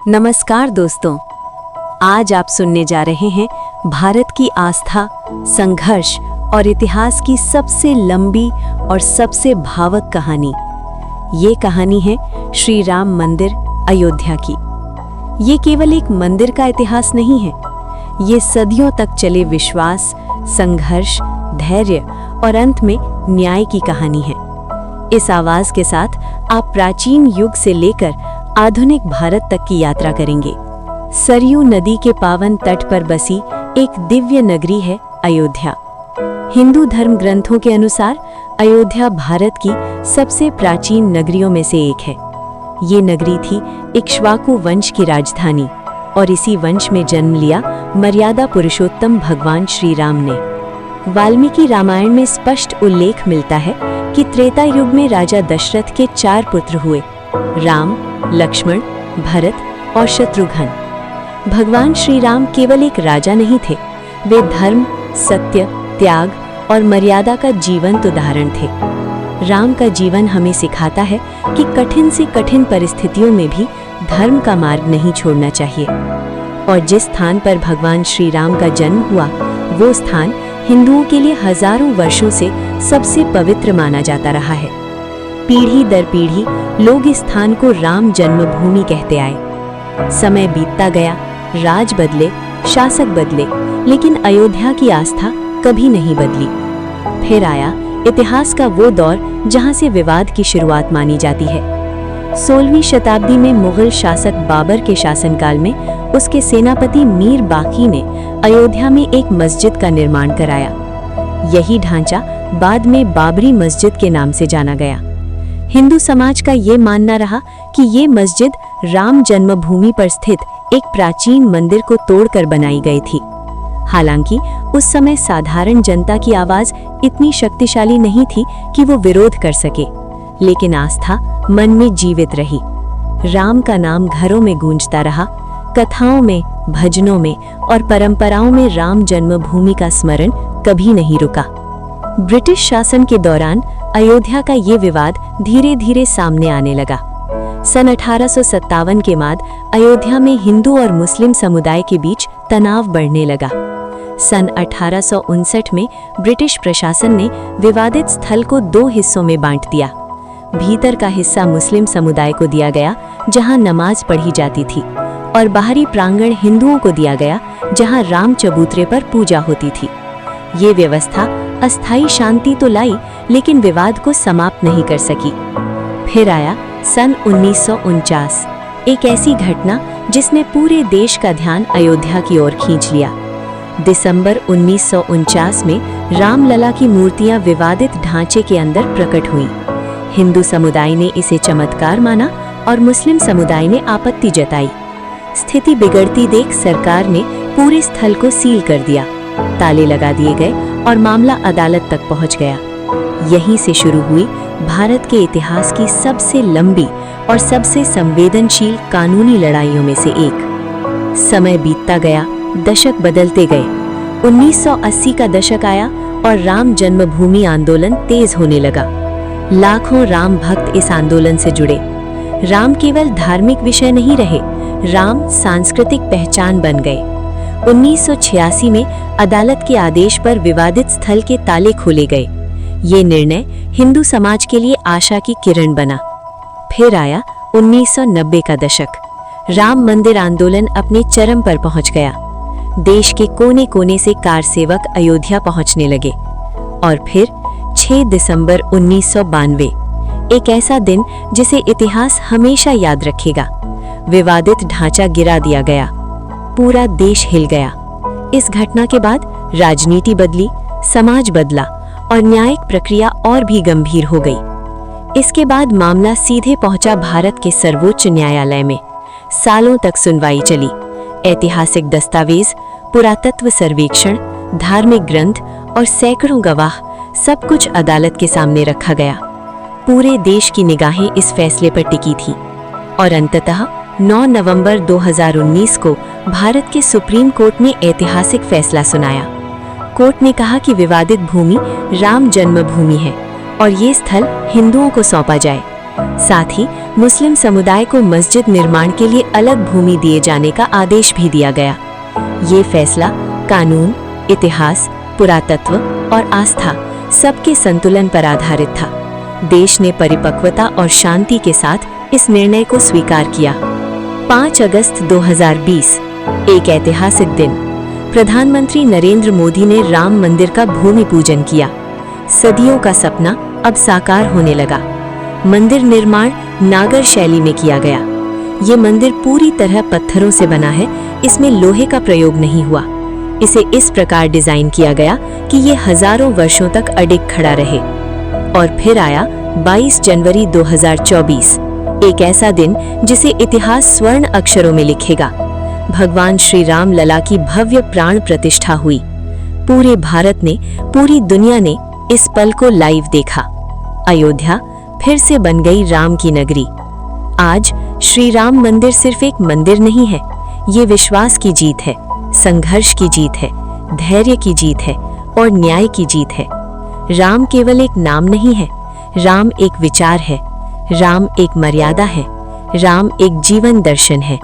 नमस्कार दोस्तों, आज आप सुनने जा रहे हैं भारत की आस्था, संघर्ष और इतिहास की सबसे लंबी और सबसे भावुक कहानी। ये कहानी है श्री राम मंदिर अयोध्या की। ये केवल एक मंदिर का इतिहास नहीं है, ये सदियों तक चले विश्वास, संघर्ष, धैर्य और अंत में न्याय की कहानी है। इस आवाज के साथ आप प्राचीन युग से लेकर आधुनिक भारत तक की यात्रा करेंगे। सरयू नदी के पावन तट पर बसी एक दिव्य नगरी है अयोध्या। हिंदू धर्म ग्रंथों के अनुसार अयोध्या भारत की सबसे प्राचीन नगरियों में से एक है। ये नगरी थी इक्ष्वाकु वंश की राजधानी और इसी वंश में जन्म लिया मर्यादा पुरुषोत्तम भगवान श्री राम ने। वाल्मीकि रामायण में स्पष्ट उल्लेख मिलता है कि त्रेता युग में राजा दशरथ के 4 पुत्र हुए, राम, लक्ष्मण, भरत और शत्रुघ्न। भगवान श्री राम केवल एक राजा नहीं थे, वे धर्म, सत्य, त्याग और मर्यादा का जीवंत उदाहरण थे। राम का जीवन हमें सिखाता है कि कठिन से कठिन परिस्थितियों में भी धर्म का मार्ग नहीं छोड़ना चाहिए। और जिस स्थान पर भगवान श्री राम का जन्म हुआ, वो स्थान हिंदुओं के लिए हजारों वर्षों से सबसे पवित्र माना जाता रहा है। पीढ़ी दर पीढ़ी लोग इस स्थान को राम जन्मभूमि कहते आए। समय बीतता गया, राज बदले, शासक बदले, लेकिन अयोध्या की आस्था कभी नहीं बदली। फिर आया इतिहास का वो दौर जहां से विवाद की शुरुआत मानी जाती है। 16वीं शताब्दी में मुगल शासक बाबर के शासनकाल में उसके सेनापति मीर बाकी ने अयोध्या में एक मस्जिद का निर्माण कराया। यही ढांचा बाद में बाबरी मस्जिद के नाम से जाना गया। हिंदू समाज का ये मानना रहा कि ये मस्जिद राम जन्मभूमि पर स्थित एक प्राचीन मंदिर को तोड़कर बनाई गई थी। हालांकि उस समय साधारण जनता की आवाज इतनी शक्तिशाली नहीं थी कि वो विरोध कर सके, लेकिन आस्था मन में जीवित रही। राम का नाम घरों में गूंजता रहा, कथाओं में, भजनों में और परंपराओं में राम जन्मभूमि का स्मरण कभी नहीं रुका। ब्रिटिश शासन के दौरान अयोध्या का ये विवाद धीरे धीरे सामने आने लगा। सन 1857 के बाद अयोध्या में हिंदू और मुस्लिम समुदाय के बीच तनाव बढ़ने लगा। सन 1859 में ब्रिटिश प्रशासन ने विवादित स्थल को 2 हिस्सों में बांट दिया। भीतर का हिस्सा मुस्लिम समुदाय को दिया गया, जहां नमाज पढ़ी जाती थी, और बाहरी प्रांगण हिंदुओं को दिया गया, जहां राम चबूतरे पर पूजा होती थी। ये व्यवस्था अस्थायी शांति तो लाई, लेकिन विवाद को समाप्त नहीं कर सकी। फिर आया सन 1949, एक ऐसी घटना जिसने पूरे देश का ध्यान अयोध्या की ओर खींच लिया। दिसंबर 1949 में रामलला की मूर्तियां विवादित ढांचे के अंदर प्रकट हुईं। हिंदू समुदाय ने इसे चमत्कार माना और मुस्लिम समुदाय ने आपत्ति जताई। स्थिति बिगड़ती देख सरकार ने पूरे स्थल को सील कर दिया, ताले लगा दिए गए और मामला अदालत तक पहुंच गया। यहीं से शुरू हुई भारत के इतिहास की सबसे लंबी और सबसे संवेदनशील कानूनी लड़ाइयों में से एक। समय बीतता गया, दशक बदलते गए। 1980 का दशक आया और राम जन्मभूमि आंदोलन तेज होने लगा। लाखों राम भक्त इस आंदोलन से जुड़े। राम केवल धार्मिक विषय नहीं रहे, राम सांस्कृतिक पहचान बन गए। 1986 में अदालत के आदेश पर विवादित स्थल के ताले खोले गए। ये निर्णय हिंदू समाज के लिए आशा की किरण बना। फिर आया 1990 का दशक। राम मंदिर आंदोलन अपने चरम पर पहुंच गया। देश के कोने कोने से कार सेवक अयोध्या पहुंचने लगे। और फिर 6 दिसंबर 1992, एक ऐसा दिन जिसे इतिहास हमेशा याद रखेगा। विवादित ढांचा गिरा दिया गया, पूरा देश हिल गया। इस घटना के बाद राजनीति बदली, समाज बदला और न्यायिक प्रक्रिया और भी गंभीर हो गई। इसके बाद मामला सीधे पहुंचा भारत के सर्वोच्च न्यायालय में। सालों तक सुनवाई चली। ऐतिहासिक दस्तावेज, पुरातत्व सर्वेक्षण, धार्मिक ग्रंथ और सैकड़ों गवाह, सब कुछ अदालत के सामने रखा गया। पूरे देश की निगाहें इस फैसले पर टिकी थी और अंततः 9 नवंबर 2019 को भारत के सुप्रीम कोर्ट ने ऐतिहासिक फैसला सुनाया। कोर्ट ने कहा कि विवादित भूमि राम जन्मभूमि है और ये स्थल हिंदुओं को सौंपा जाए। साथ ही मुस्लिम समुदाय को मस्जिद निर्माण के लिए अलग भूमि दिए जाने का आदेश भी दिया गया। ये फैसला कानून, इतिहास, पुरातत्व और आस्था सबके संतुलन पर आधारित था। देश ने परिपक्वता और शांति के साथ इस निर्णय को स्वीकार किया। 5 अगस्त 2020 एक ऐतिहासिक दिन। प्रधानमंत्री नरेंद्र मोदी ने राम मंदिर का भूमि पूजन किया। सदियों का सपना अब साकार होने लगा। मंदिर निर्माण नागर शैली में किया गया। ये मंदिर पूरी तरह पत्थरों से बना है, इसमें लोहे का प्रयोग नहीं हुआ। इसे इस प्रकार डिजाइन किया गया कि ये हजारों वर्षों तक अडिग खड़ा रहे। और फिर आया 22 जनवरी 2024, एक ऐसा दिन जिसे इतिहास स्वर्ण अक्षरों में लिखेगा। भगवान श्री राम लला की भव्य प्राण प्रतिष्ठा हुई। पूरे भारत ने, पूरी दुनिया ने इस पल को लाइव देखा। अयोध्या फिर से बन गई राम की नगरी। आज श्री राम मंदिर सिर्फ एक मंदिर नहीं है, ये विश्वास की जीत है, संघर्ष की जीत है, धैर्य की जीत है और न्याय की जीत है। राम केवल एक नाम नहीं है, राम एक विचार है, राम एक मर्यादा है, राम एक जीवन दर्शन है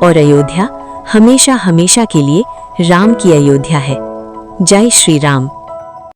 और अयोध्या हमेशा हमेशा के लिए राम की अयोध्या है। जय श्री राम।